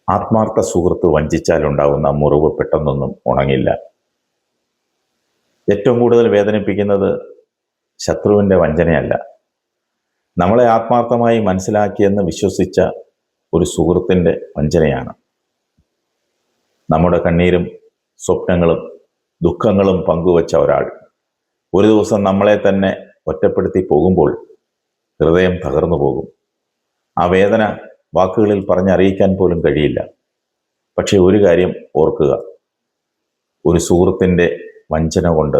ആത്മാർത്ഥ സുഹൃത്ത് വഞ്ചിച്ചാലുണ്ടാകുന്ന മുറിവ് പെട്ടെന്നൊന്നും ഉണങ്ങില്ല. ഏറ്റവും കൂടുതൽ വേദനിപ്പിക്കുന്നത് ശത്രുവിൻ്റെ വഞ്ചനയല്ല, നമ്മളെ ആത്മാർത്ഥമായി മനസ്സിലാക്കിയെന്ന് വിശ്വസിച്ച ഒരു സുഹൃത്തിൻ്റെ വഞ്ചനയാണ്. നമ്മുടെ കണ്ണീരും സ്വപ്നങ്ങളും ദുഃഖങ്ങളും പങ്കുവച്ച ഒരാൾ ഒരു ദിവസം നമ്മളെ തന്നെ ഒറ്റപ്പെടുത്തി പോകുമ്പോൾ ഹൃദയം തകർന്നു പോകും. ആ വേദന വാക്കുകളിൽ പറഞ്ഞറിയിക്കാൻ പോലും കഴിയില്ല. പക്ഷെ ഒരു കാര്യം ഓർക്കുക, ഒരു സുഹൃത്തിൻ്റെ വഞ്ചന കൊണ്ട്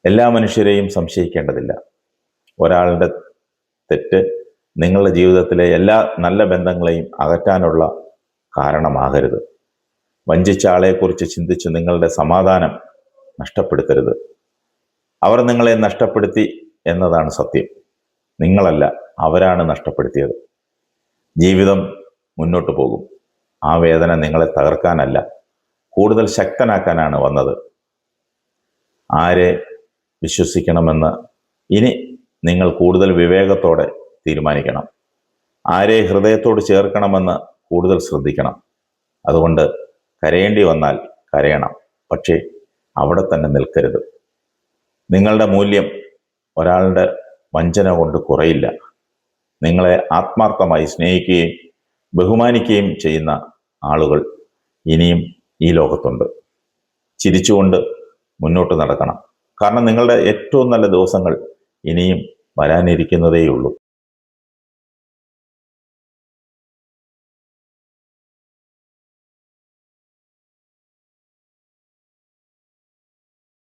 എല്ലാ മനുഷ്യരെയും സംശയിക്കേണ്ടതില്ല. ഒരാളുടെ തെറ്റ് നിങ്ങളുടെ ജീവിതത്തിലെ എല്ലാ നല്ല ബന്ധങ്ങളെയും അകറ്റാനുള്ള കാരണമാകരുത്. വഞ്ചിച്ച ആളെക്കുറിച്ച് ചിന്തിച്ച് നിങ്ങളുടെ സമാധാനം നഷ്ടപ്പെടുത്തരുത്. അവർ നിങ്ങളെ നഷ്ടപ്പെടുത്തി എന്നതാണ് സത്യം. നിങ്ങളല്ല, അവരാണ് നഷ്ടപ്പെടുത്തിയത്. ജീവിതം മുന്നോട്ട് പോകും. ആ വേദന നിങ്ങളെ തകർക്കാനല്ല, കൂടുതൽ ശക്തനാക്കാനാണ് വന്നത്. ആരെ വിശ്വസിക്കണമെന്ന് ഇനി നിങ്ങൾ കൂടുതൽ വിവേകത്തോടെ തീരുമാനിക്കണം. ആരെ ഹൃദയത്തോട് ചേർക്കണമെന്ന് കൂടുതൽ ശ്രദ്ധിക്കണം. അതുകൊണ്ട് കരയേണ്ടി വന്നാൽ കരയണം, പക്ഷേ അവിടെ തന്നെ നിൽക്കരുത്. നിങ്ങളുടെ മൂല്യം ഒരാളുടെ വഞ്ചന കൊണ്ട് കുറയില്ല. നിങ്ങളെ ആത്മാർത്ഥമായി സ്നേഹിക്കുകയും ബഹുമാനിക്കുകയും ചെയ്യുന്ന ആളുകൾ ഇനിയും ഈ ലോകത്തുണ്ട്. ചിരിച്ചുകൊണ്ട് മുന്നോട്ട് നടക്കണം. കാരണം നിങ്ങളുടെ ഏറ്റവും നല്ല ദിവസങ്ങൾ ഇനിയും വരാനിരിക്കുന്നതേയുള്ളൂ.